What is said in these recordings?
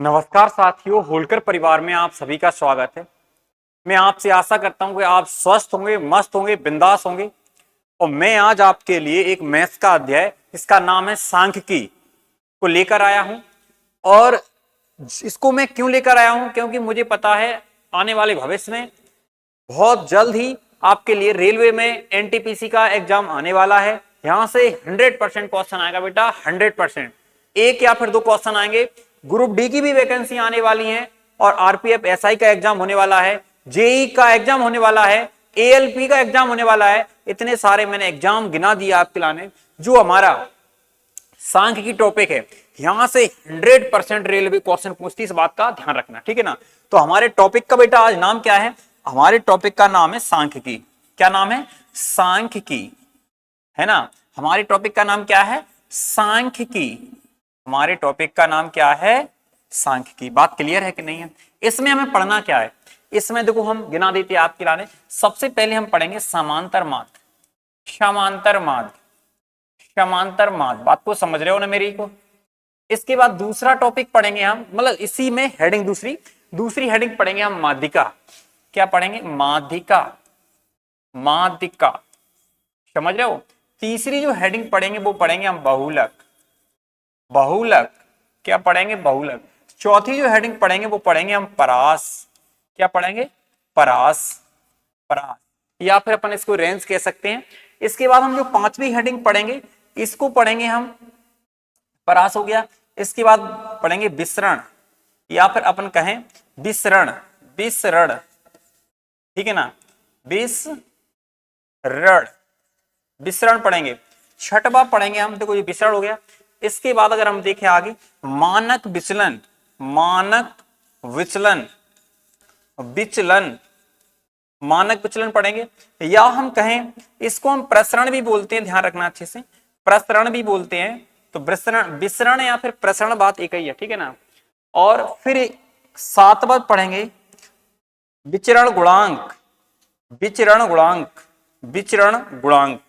नमस्कार साथियों, होलकर परिवार में आप सभी का स्वागत है। मैं आपसे आशा करता हूं कि आप स्वस्थ होंगे, मस्त होंगे, बिंदास होंगे। और मैं आज आपके लिए एक मैथ्स का अध्याय, इसका नाम है सांख्यिकी, को लेकर आया हूं। और इसको मैं क्यों लेकर आया हूं? क्योंकि मुझे पता है आने वाले भविष्य में बहुत जल्द ही आपके लिए रेलवे में एनटीपीसी का एग्जाम आने वाला है। यहां से 100% क्वेश्चन आएगा बेटा, 100%। एक या फिर दो क्वेश्चन आएंगे। ग्रुप डी की भी वैकेंसी आने वाली है और आरपीएफ एसआई का एग्जाम होने वाला है, जेई का एग्जाम होने वाला है, एएलपी का एग्जाम होने वाला है। इतने सारे मैंने एग्जाम गिना दिया आपके लाने। जो हमारा सांख्य की टॉपिक है, यहां से 100% रेलवे क्वेश्चन पूछती, इस बात का ध्यान रखना, ठीक है ना। तो हमारे टॉपिक का बेटा आज नाम क्या है? हमारे टॉपिक का नाम है सांख्यिकी। क्या नाम है? सांख्यिकी, है ना। हमारे टॉपिक का नाम क्या है? सांख्यिकी। हमारे टॉपिक का नाम क्या है? सांख्यिकी। बात क्लियर है कि नहीं है? इसमें हमें पढ़ना क्या है? इसमें देखो हम गिना देते हैं आपके लाने। सबसे पहले हम पढ़ेंगे समांतर माध्य, समांतर माध्य, समांतर माध्य। बात को समझ रहे हो ना मेरी को? इसके बाद दूसरा टॉपिक पढ़ेंगे हम, मतलब इसी में हेडिंग दूसरी हेडिंग पढ़ेंगे हम माध्यिका। क्या पढ़ेंगे? माध्यिका, माध्यिका। समझ रहे हो? तीसरी जो हेडिंग पढ़ेंगे वो पढ़ेंगे हम बहुलक, बहुलक। क्या पढ़ेंगे? बहुलक। चौथी जो हेडिंग पढ़ेंगे वो पढ़ेंगे हम परास। क्या पढ़ेंगे? परास, परास, या फिर अपन इसको रेंज कह सकते हैं। इसके बाद हम जो पांचवी हेडिंग पढ़ेंगे, इसको पढ़ेंगे हम, परास हो गया। इसके बाद पढ़ेंगे विसरण, या फिर अपन कहें विसरण, विसरण, ठीक है ना। विसरण, विसरण पढ़ेंगे। छठवां पढ़ेंगे हम, देखो ये विसरण हो गया। इसके बाद अगर हम देखें आगे, मानक विचलन, मानक विचलन, विचलन, मानक विचलन पढ़ेंगे। या हम कहें, इसको हम प्रसरण भी बोलते हैं, ध्यान रखना अच्छे से, प्रसरण भी बोलते हैं। तो विसरण, विसरण या फिर प्रसरण, बात एक ही है, ठीक है ना। और फिर सातवां पढ़ेंगे विचरण गुणांक, विचरण गुणांक, विचरण गुणांक।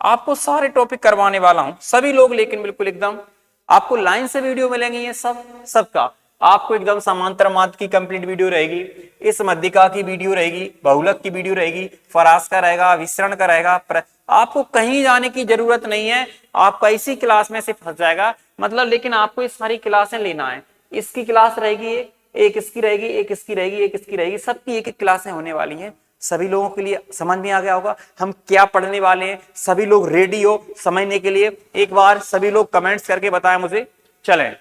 आपको सारे टॉपिक करवाने वाला हूं, सभी लोग, लेकिन बिल्कुल एकदम आपको लाइन से वीडियो मिलेंगे। ये सब सबका आपको एकदम समांतर माध्य की कंप्लीट वीडियो रहेगी, इस मध्यिका की वीडियो रहेगी, बहुलक की वीडियो रहेगी, फरास का रहेगा, विसरण का रहेगा। आपको कहीं जाने की जरूरत नहीं है, आपका इसी क्लास में से फंस जाएगा, मतलब। लेकिन आपको ये सारी क्लासें लेना है। इसकी क्लास रहेगी एक इसकी रहेगी, एक इसकी रहेगी, एक इसकी रहेगी, सबकी एक एक क्लासें होने वाली हैं। सभी लोगों के लिए समझ में आ गया होगा हम क्या पढ़ने वाले हैं? सभी लोग रेडी हो समझने के लिए? एक बार सभी लोग कमेंट्स करके बताएं मुझे। चलें,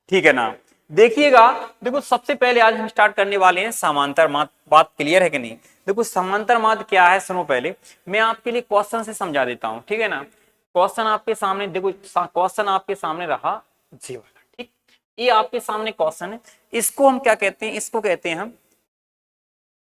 ठीक है ना। देखिएगा, देखो सबसे पहले आज हम स्टार्ट करने वाले हैं समांतर माध्य। बात क्लियर है कि नहीं? देखो समांतर माध्य क्या है, सुनो। पहले मैं आपके लिए क्वेश्चन से समझा देता हूं, ठीक है ना। क्वेश्चन आपके सामने, देखो क्वेश्चन आपके सामने रहा जी वाला, ठीक। ये आपके सामने क्वेश्चन है। इसको हम क्या कहते हैं? इसको कहते हैं हम,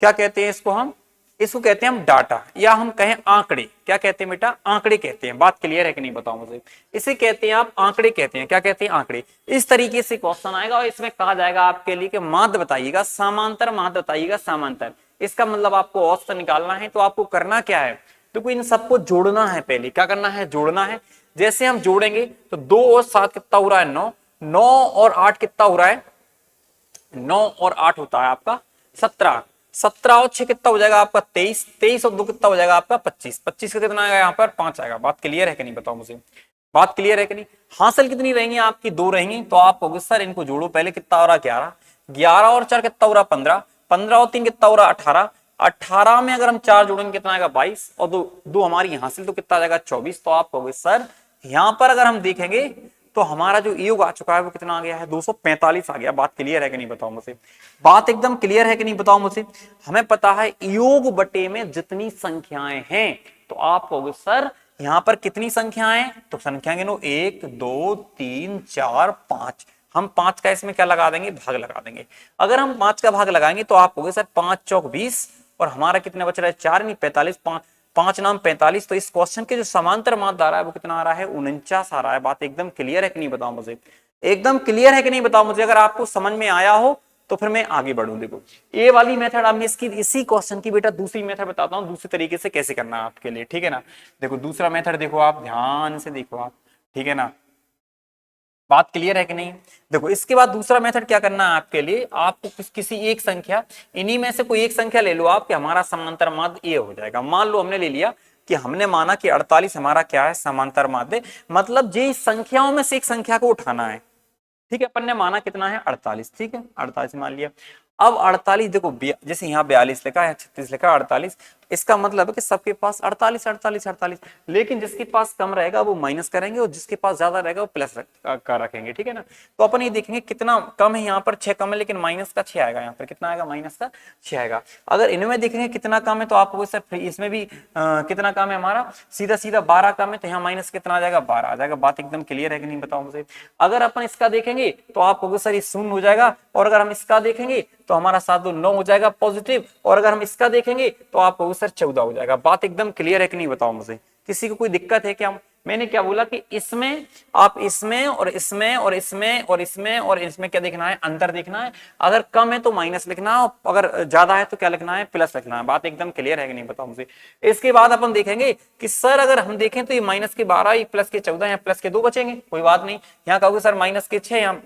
क्या कहते हैं इसको? हम इसको कहते हैं हम डाटा, या हम कहें आंकड़े। क्या कहते हैं बेटा? आंकड़े कहते हैं। बात क्लियर है कि नहीं बताओ मुझे? इसे कहते हैं आप आंकड़े कहते हैं। क्या कहते हैं? आंकड़े। इस तरीके से क्वेश्चन आएगा और इसमें कहा जाएगा आपके लिए कि माध्य बताइएगा, समांतर माध्य बताइएगा, समांतर। इसका मतलब आपको औसत निकालना है। तो आपको करना क्या है? देखो इन सबको जोड़ना है। पहले क्या करना है? जोड़ना है। जैसे हम जोड़ेंगे तो 2 और 7 कितना हो रहा है? 9। 9 और 8 कितना हो रहा है? 9 और 8 होता है आपका 17। 17 और 6 कितना हो जाएगा आपका? 23। 23 और 2 कितना हो जाएगा आपका? 25। 25 का कितना आएगा यहाँ पर? 5 आएगा। बात क्लियर है कि नहीं बताओ मुझे? बात क्लियर है कि नहीं? हासिल कितनी रहेंगी आपकी? 2 रहेंगी। तो आप कहोगे सर इनको जोड़ो पहले, कितना हो रहा? 11। 11 और 4 कितना हो रहा? 15। 15 और 3 कितना हो रहा? 18। 18 में अगर हम 4 जोड़ेंगे कितना आएगा? 22। और दो हमारी हासिल, तो कितना आ जाएगा? 24। तो आप कहोगे सर यहाँ पर अगर हम देखेंगे तो हमारा जो योग आ चुका है वो कितना आ गया है? 245 आ गया। बात क्लियर है कि नहीं बताओ मुझे? बात एकदम क्लियर है कि नहीं बताओ मुझे? हमें पता है योग बटे में जितनी संख्याएं हैं, तो आप कहोगे सर यहां पर कितनी संख्याएं? तो संख्या गिनो, 1 2 3 4 5। हम 5 का इसमें क्या लगा देंगे? भाग लगा देंगे। अगर हम 5 का भाग लगाएंगे तो आप कहोगे सर 5 चौक 20, और हमारा कितना बच रहा है? 4 नहीं 45, 5 नाम 45। तो इस क्वेश्चन के जो समांतर माध्य आ रहा है वो कितना आ रहा है? 49 आ रहा है। बात एकदम क्लियर है कि नहीं बताओ मुझे? एकदम क्लियर है कि नहीं बताओ मुझे? अगर आपको समझ में आया हो तो फिर मैं आगे बढ़ूं। देखो ये वाली मेथड, अब मैं इसकी इसी क्वेश्चन की बेटा दूसरी मेथड बताता हूं, दूसरी तरीके से कैसे करना है आपके लिए, ठीक है ना। देखो दूसरा मेथड देखो, आप ध्यान से देखो आप, ठीक है ना। बात क्लियर है कि नहीं? देखो इसके बाद दूसरा मेथड क्या करना है आपके लिए, आपको किसी एक संख्या, इन्हीं में से कोई एक संख्या ले लो आप कि हमारा समांतर माध्य ये हो जाएगा। मान लो हमने ले लिया कि हमने माना कि 48 हमारा क्या है, समांतर माध्य, मतलब जी संख्याओं में से एक संख्या को उठाना है। ठीक है, अपन ने माना कितना है 48, ठीक है 48 मान लिया। अब 48 देखो जैसे यहाँ 42 लिखा है, 36 लिखा है, 48, इसका मतलब है कि सबके पास 48 48 48, लेकिन जिसके पास कम रहेगा वो माइनस करेंगे और जिसके पास ज्यादा रहेगा वो प्लस का रखेंगे। ठीक है ना, तो अपन ये देखेंगे कितना कम है, यहाँ पर 6 कम है लेकिन माइनस का 6 आएगा, यहाँ पर कितना आएगा माइनस का 6 आएगा। अगर इनमें देखेंगे कितना कम है तो आपको सर इसमें भी कितना कम है हमारा, सीधा सीधा 12 कम है, तो यहाँ माइनस कितना आ जाएगा 12 आ जाएगा। बात एकदम क्लियर है कि नहीं बताओ मुझे? अगर अपन इसका देखेंगे तो आपको सर ये शून्य हो जाएगा, और अगर हम इसका देखेंगे तो हमारा 7 2 9 हो जाएगा पॉजिटिव, और अगर हम इसका देखेंगे तो आपको सर 14 हो जाएगा। बात एकदम क्लियर है कि नहीं बताओ मुझे? किसी को कोई दिक्कत है क्या? मैंने क्या बोला कि इसमें आप इसमें और इसमें और इसमें और इसमें और इसमें क्या देखना है, अंतर देखना है। अगर कम है तो माइनस लिखना है, अगर ज्यादा है तो क्या लिखना है, प्लस लिखना है। बात एकदम क्लियर है कि नहीं बताओ मुझे? इसके बाद अपन देखेंगे कि सर अगर हम देखें तो ये माइनस के 12, प्लस के 14, या प्लस के 2 बचेंगे, कोई बात नहीं। यहाँ कहोगे सर माइनस के 6, यहाँ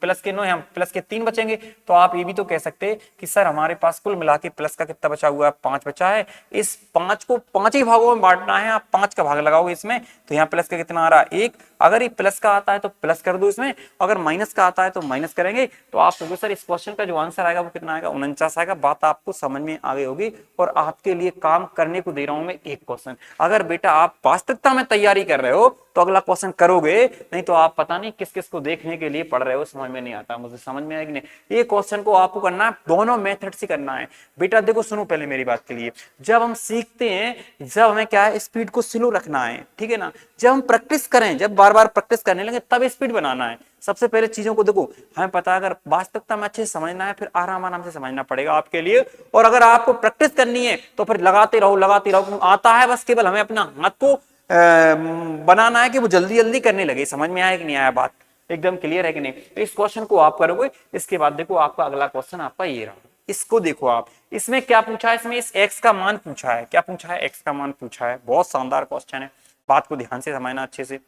प्लस के 9, यहाँ प्लस के 3 बचेंगे, तो आप ये भी तो कह सकते कि सर हमारे पास कुल मिला के प्लस का कितना बचा हुआ है, 5 बचा है। इस 5 को 5 ही भागों में बांटना है, आप 5 का भाग लगाओगे इसमें तो यहाँ प्लस का कितना आ रहा है 1। अगर ये प्लस का आता है तो प्लस कर दो इसमें, अगर माइनस का आता है तो माइनस करेंगे। तो आप सर इस क्वेश्चन का जो आंसर आएगा वो कितना आएगा, 49 आएगा। बात आपको समझ में आ गई होगी, और आपके लिए काम करने को दे रहा हूं मैं एक क्वेश्चन। अगर बेटा आप वास्तविकता में तैयारी कर रहे हो तो अगला क्वेश्चन करोगे, नहीं तो आप पता नहीं किस किस को देखने के लिए पढ़ रहे हो, समझ में नहीं आता। मुझे समझ में आएगी नहीं। ये क्वेश्चन को आपको करना है दोनों मेथड से करना है बेटा। देखो सुनो पहले मेरी बात के लिए, जब हम सीखते हैं, जब हमें क्या है स्पीड को स्लो रखना है, ठीक है ना, जब हम प्रैक्टिस करें, जब बार बार प्रैक्टिस करने लगे तब स्पीड बनाना है। सबसे पहले चीजों को देखो, हमें पता है अगर वास्तविकता में अच्छे से समझना है फिर आराम आराम से समझना पड़ेगा आपके लिए, और अगर आपको प्रैक्टिस करनी है तो फिर लगाते रहो लगाते रहो। आता है बस केवल हमें अपना हाथ को बनाना है कि वो जल्दी जल्दी करने लगे। समझ में आया कि नहीं आया? बात एकदम क्लियर है कि नहीं? तो इस क्वेश्चन को आप करोगे। इसके बाद देखो आपका अगला क्वेश्चन आपका ये रहा, इसको देखो आप। इसमें क्या पूछा है, इसमें इस x का मान पूछा है। क्या पूछा है? x का मान पूछा है। बहुत शानदार क्वेश्चन है, बात को ध्यान से समझना अच्छे से।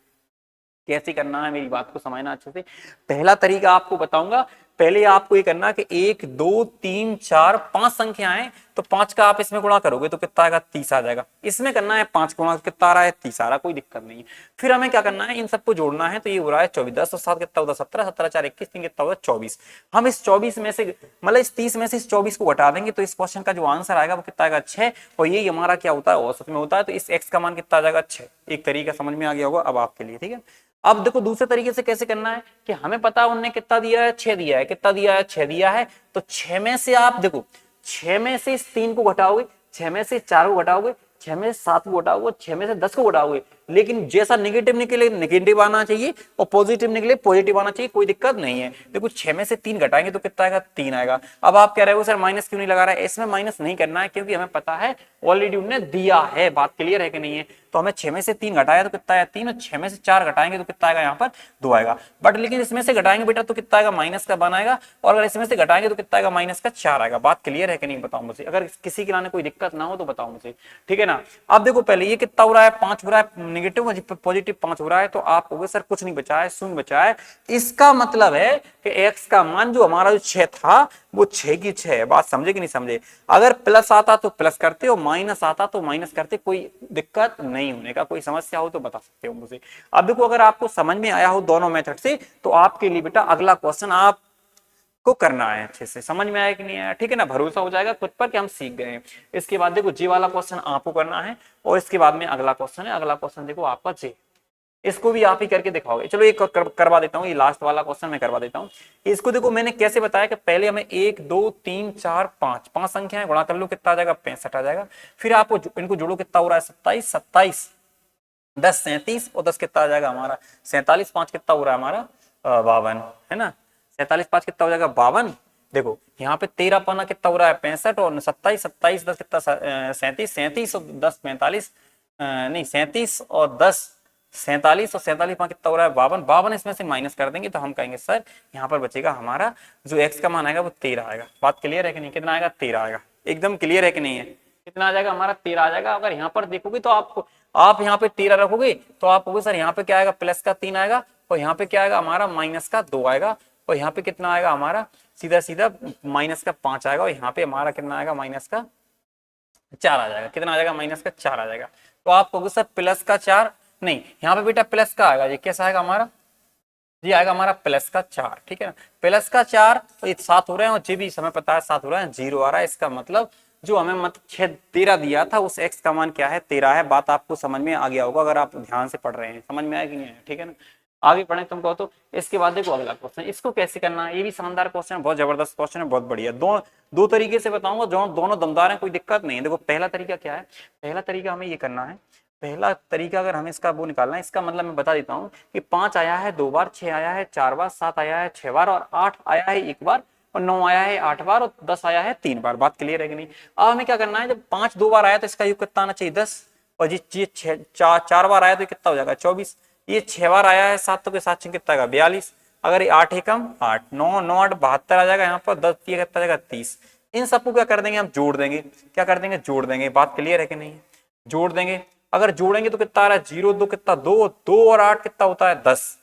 कैसे करना है मेरी बात को समझना अच्छे से। पहला तरीका आपको बताऊंगा। पहले आपको ये करना कि 1 2 3 4 5 संख्याएं, तो 5 का आप इसमें गुणा करोगे तो कितना आएगा 30 आ जाएगा। इसमें करना है 5 गुणा, कितना आ रहा है 30 आ रहा है, कोई दिक्कत नहीं है। फिर हमें क्या करना है, इन सबको जोड़ना है, तो ये हो रहा है 24, 10 और 7 कितना होता है 17, 17 4 21, 3 कितना होता है 24। हम इस 24 में से मतलब इस 30 में से इस 24 को घटा देंगे तो इस क्वेश्चन का जो आंसर आएगा वो कितना आएगा 6, और ये हमारा क्या होता है औसत में होता है। तो इस x का मान कितना आ जाएगा 6। एक तरीका समझ में आ गया होगा अब आपके लिए, ठीक है। अब देखो दूसरे तरीके से कैसे करना है कि हमें पता है उनने कितना दिया है 6 दिया है, कितना दिया है 6 दिया है। तो 6 में से आप देखो 6 में से इस 3 को घटाओगे, 6 में से 4 को घटाओगे, 6 में से 7 को घटाओगे, 6 में से 10 को घटाओगे, लेकिन जैसा नेगेटिव निकले नेगेटिव आना चाहिए और पॉजिटिव निकले पॉजिटिव आना चाहिए, कोई दिक्कत नहीं है। देखो 6 में से 3 घटाएंगे तो कितना आएगा 3 आएगा। अब आप कह रहे हो सर माइनस क्यों नहीं लगा रहा है? इसमें माइनस नहीं करना है क्योंकि हमें पता है ऑलरेडी उन्होंने दिया है। बात क्लियर है कि नहीं है? तो हमें 6 में से 3 घटाया तो कितना आया 3, और 6 में से 4 घटाएंगे तो कितना आएगा यहाँ पर 2 आएगा। बट लेकिन इसमें से घटाएंगे बेटा तो कितना आएगा माइनस का 1 आएगा, और अगर इसमें से घटाएंगे तो कितना आएगा माइनस का 4 आएगा। बात क्लियर है कि नहीं बताओ मुझे? अगर किसी के लाने कोई दिक्कत ना हो तो बताओ मुझे, ठीक है ना। अब देखो पहले ये कितना हो रहा है 5 हो रहा है, नेगेटिव पॉजिटिव 5 हो रहा है, तो आप कहोगे सर कुछ नहीं बचा है, शून्य बचा है। इसका मतलब है कि x का मान जो हमारा जो 6 था वो 6 की 6 है। बात समझे कि नहीं समझे? अगर प्लस आता तो प्लस करते और माइनस आता तो माइनस करते, कोई दिक्कत नहीं होने का। कोई समस्या हो तो बता सकते हो मुझे। अब देखो अगर आपको समझ में आया हो दोनों मेथड से तो आपके लिए बेटा अगला क्वेश्चन आप को करना है अच्छे से। समझ में आया कि नहीं आया? ठीक है ना, भरोसा हो जाएगा खुद पर कि हम सीख गए हैं। इसके बाद देखो जी वाला क्वेश्चन आपको करना है, और इसके बाद में अगला क्वेश्चन है। अगला क्वेश्चन देखो आपका जी, इसको भी आप ही करके दिखाओगे। चलो एक करवा देता हूँ, ये लास्ट वाला क्वेश्चन मैं करवा देता हूँ। इसको देखो मैंने कैसे बताया कि पहले हमें 1 2 3 4 5 5 संख्याएं गुणा कर लो, कितना आ जाएगा 65 आ जाएगा। फिर आपको इनको जोड़ो, कितना हो रहा है 27 27 10 37, और 10 कितना आ जाएगा हमारा 47, 5 कितना हो रहा है हमारा 52, है ना। 47 5 कितना हो जाएगा 52। देखो यहाँ पे 13 पाना कितना हो रहा है 65, और 27 27 10 कितना 37 37 और 10 45 नहीं 37 और 10 47, और 47 पाँच कितना हो रहा है 52 52। इसमें से माइनस कर देंगे तो हम कहेंगे सर यहाँ पर बचेगा हमारा जो x का मान आएगा वो 13 आएगा। बात क्लियर है कि नहीं? कितना आएगा 13 आएगा। एकदम क्लियर है कि नहीं है? कितना आ जाएगा हमारा 13 आ जाएगा। अगर यहाँ पर देखोगे तो आप यहाँ पे 13 रखोगे तो आप कहोगे सर यहाँ पे क्या आएगा प्लस का 3 आएगा, और यहाँ पे क्या आएगा हमारा माइनस का 2 आएगा, और यहाँ पे कितना आएगा हमारा सीधा सीधा माइनस का 5 आएगा, और यहाँ पे हमारा कितना आएगा माइनस का 4 आ जाएगा। कितना आ जाएगा माइनस का 4 आ जाएगा। तो आप कहोगे सर प्लस का 4 नहीं, यहाँ पे बेटा प्लस का आएगा, ये कैसा आएगा हमारा, ये आएगा हमारा प्लस का 4, ठीक है ना। प्लस का 4 तो ये 7 हो रहे हैं, और जी भी हमें पता है 7 हो रहा है, 0 आ रहा है। इसका मतलब जो हमें मतलब 13 दिया था उस x का मान क्या है 13 है। बात आपको समझ में आ गया होगा अगर आप ध्यान से पढ़ रहे हैं, समझ में आया कि नहीं है, ठीक है ना। आगे पढ़े तुम कहो तो। इसके बाद देखो अगला क्वेश्चन, इसको कैसे करना है, ये भी शानदार क्वेश्चन है, बहुत जबरदस्त क्वेश्चन है, बहुत बढ़िया। दो तरीके से बताऊंगा, दोनों दमदार हैं, कोई दिक्कत नहीं है। देखो पहला तरीका क्या है, पहला तरीका हमें ये करना है, पहला तरीका अगर हमें इसका वो निकालना है, इसका मतलब मैं बता देता हूँ कि 5 आया है 2 बार, 6 आया है 4 बार, 7 आया है 6 बार, और 8 आया है 1 बार, और 9 आया है 8 बार, और 10 आया है 3 बार। बात क्लियर है कि नहीं। अब हमें क्या करना है, जब 5 2 बार आया तो इसका योग कितना आना चाहिए 10, और ये 4 बार आया तो कितना हो जाएगा 24, ये 6 बार आया है 7 तो के साथ कितना आएगा 42, अगर ये 8 एकम 8, 9 9 8 72 आ जाएगा, यहाँ पर 10 कितना आ जाएगा 30। इन सबको क्या कर देंगे हम जोड़ देंगे, क्या कर देंगे जोड़ देंगे। बात क्लियर है कि नहीं, जोड़ देंगे। अगर जोड़ेंगे तो कितना आ रहा है 0 2 कितना 2, 2 और 8 कितना होता है 10,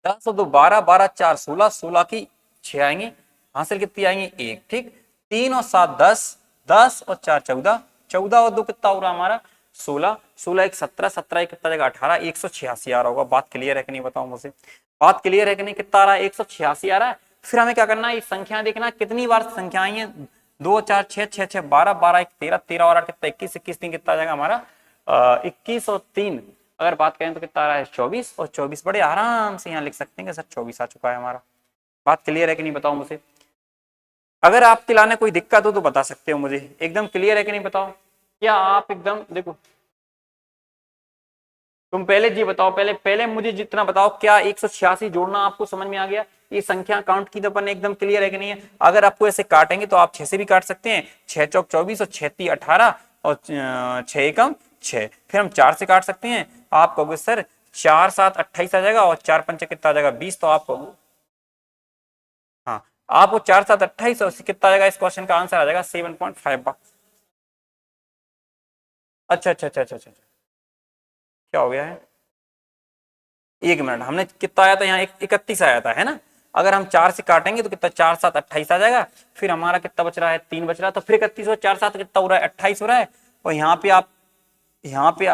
10 और 2 12, 12 4 16, 16 की 6 आएंगी, हासिल कितनी आएंगी 1, ठीक। 3 और 7 10, 10 और 4 14, 14 और 2 कितना हो रहा है हमारा 16, 16 1 17, 17 1 कितना जाएगा 18, 186 आ रहा होगा। बात क्लियर है कि नहीं बताओ मुझे, बात क्लियर है कि नहीं, कितना आ रहा है 186 आ रहा है। फिर हमें क्या करना है, ये संख्या देखना कितनी बार संख्या आई है, 2 4 6 6 6 12, 12 1 13, 13 और 8 कितना 21, 21 3 कितना आ जाएगा हमारा 21 और 3 अगर बात करें तो कितना आ रहा है 24, और 24 बड़े आराम से यहाँ लिख सकते हैं कि सर 24 आ चुका है हमारा। बात क्लियर है कि नहीं बताओ मुझे। अगर आपके लाने कोई दिक्कत हो तो बता सकते हो मुझे, एकदम क्लियर है कि नहीं बताओ। क्या आप एकदम देखो तुम पहले जी बताओ, पहले मुझे जितना बताओ, क्या 186 जोड़ना आपको समझ में आ गया, ये संख्या काउंट की तो अपन एकदम क्लियर है कि नहीं है। अगर आपको ऐसे काटेंगे तो आप 6 से भी काट सकते हैं, 6 चौक 24 और 6 3 18 और 6 एकम 6, फिर हम 4 से काट सकते हैं। आप कहोगे सर 4 7 28 आ जाएगा, और 4 5 कितना आ जाएगा 20, तो आप कहोगे हाँ, आपको 4 7 28 और कितना आ जाएगा, इस क्वेश्चन का आंसर आ जाएगा 7.5। अच्छा अच्छा अच्छा अच्छा अच्छा, क्या हो गया है, 1 मिनट, हमने कितना आया था यहाँ 31 आया था है ना। अगर हम 4 से काटेंगे तो कितना 4 7 28 आ जाएगा, फिर हमारा कितना बच रहा है 3 बच रहा है, तो फिर 31 और 4 7 कितना हो रहा है 28 हो रहा है। और यहाँ पे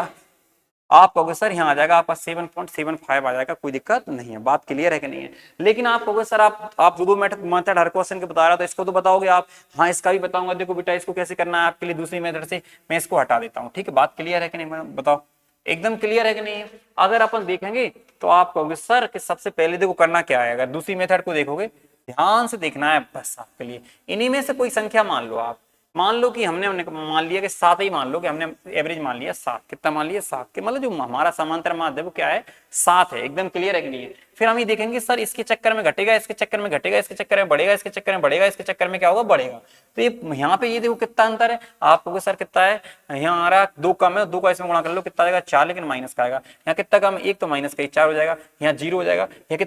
आप कहोगे सर यहाँ आ जाएगा आपका 7.75 आ जाएगा, कोई दिक्कत नहीं है। बात क्लियर है कि नहीं है। लेकिन आप कहोगे सर आप दो मेथड हर क्वेश्चन के बता रहा, तो इसको तो बताओगे आप, हाँ इसका भी बताऊंगा। देखो बेटा इसको कैसे करना है आपके लिए दूसरी मेथड से, मैं इसको हटा देता हूँ, ठीक है। बात क्लियर है कि नहीं बताओ, एकदम क्लियर है कि नहीं है। अगर अपन देखेंगे तो आप कहोगे सर कि सबसे पहले देखो करना क्या है, अगर दूसरी मेथड को देखोगे ध्यान से देखना है बस आपके लिए। इन्हीं में से कोई संख्या मान लो, आप मान लो कि हमने मान लिया कि 7 ही मान लो कि हमने एवरेज मान लिया 7, कितना मान लिया 7 के मतलब जो हमारा समांतर माध्य वो क्या है 7 है, एकदम क्लियर है कि नहीं है। फिर हम ये देखेंगे सर इसके चक्कर में घटेगा, इसके चक्कर में घटेगा, इसके चक्कर में बढ़ेगा, इसके चक्कर में बढ़ेगा, इसके चक्कर में क्या होगा बढ़ेगा। तो ये यहाँ पे ये देखो कितना अंतर है, आप कहोगे सर कितना है, यहाँ आ रहा 2 कम है, 2 का इसमें गुणा कर लो कितना आएगा 4, लेकिन माइनस का आएगा। यहाँ कितना कम 1 तो माइनस का 4 हो जाएगा, यहाँ 0 हो जाएगा। यहाँ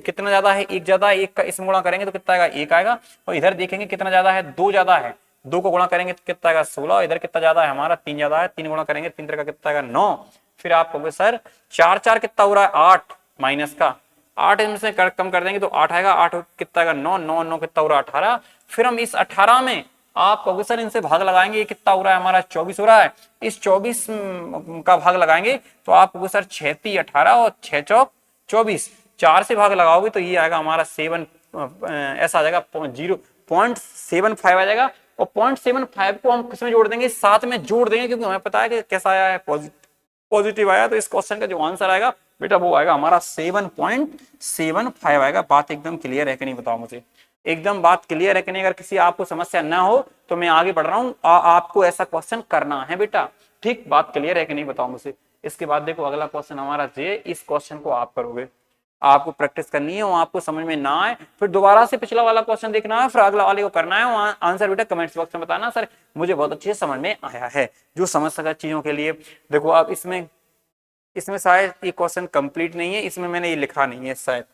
कितना ज्यादा है 1 ज्यादा है, 1 का इसमें गुणा करेंगे तो कितना आएगा 1 आएगा। और इधर देखेंगे कितना ज्यादा है 2 ज्यादा है, 2 को गुणा करेंगे तो कितना आएगा 16, इधर कितना ज्यादा है हमारा 3 ज्यादा है, 3 गुणा करेंगे 3 का कितना आएगा 9। फिर आप कहोगे सर 4 4 कितना हो रहा है 8 माइनस का 8, इनमें से कम कर देंगे तो 8 आएगा, 8 कितना आएगा 9, 9 9 कितना हो रहा है 18। फिर हम इस 18 में आप कहोगे सर इनसे भाग लगाएंगे, ये कितना हो रहा है हमारा 24 हो रहा है, इस 24 का भाग लगाएंगे तो आप कहोगे सर 6 3 18 और 6 चौक 24, 4 से भाग लगाओगे तो ये आएगा हमारा 7 ऐसा आ जाएगा 0.75 आ जाएगा। और 0.75 को हम किसमें जोड़ देंगे 7 में जोड़ देंगे, क्योंकि हमें पता है कि कैसा आया है पॉजिटिव आया। तो इस क्वेश्चन का जो आंसर आएगा बेटा वो आएगा हमारा 7.75 आएगा। बात एकदम क्लियर है कि नहीं बताओ मुझे, एकदम बात क्लियर है कि नहीं। अगर किसी आपको समस्या ना हो तो मैं आगे बढ़ रहा हूँ, आपको ऐसा क्वेश्चन करना है बेटा, ठीक। बात क्लियर है कि नहीं बताओ मुझे। इसके बाद देखो अगला क्वेश्चन हमारा जे, इस क्वेश्चन को आप करोगे, आपको प्रैक्टिस करनी है, वो आपको समझ में ना आए फिर दोबारा से पिछला वाला क्वेश्चन देखना है, फिर अगला वाले को करना है। वहां आंसर बेटा कमेंट्स बॉक्स में बताना सर मुझे बहुत अच्छे से समझ में आया है, जो समझ सका चीजों के लिए। देखो आप इसमें शायद ये क्वेश्चन कंप्लीट नहीं है, इसमें मैंने ये लिखा नहीं है शायद,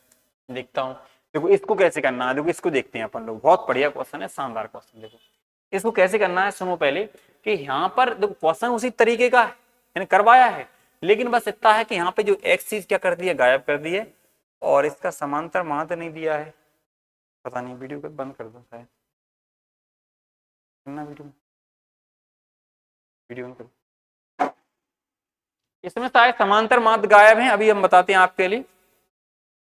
देखता हूँ। देखो इसको कैसे करना है, देखो इसको देखते हैं अपन लोग, बहुत बढ़िया क्वेश्चन है, शानदार क्वेश्चन। देखो इसको कैसे करना है सुनो पहले, कि यहाँ पर देखो क्वेश्चन उसी तरीके का है, करवाया है, लेकिन बस इतना है कि यहाँ पे जो एक्स चीज क्या कर दी है, गायब कर दी है, और इसका समांतर माध्य नहीं दिया है। पता नहीं, वीडियो को बंद कर दो शायद, वीडियो बंद करो। इसमें शायद समांतर माध्य गायब है, अभी हम बताते हैं आपके लिए।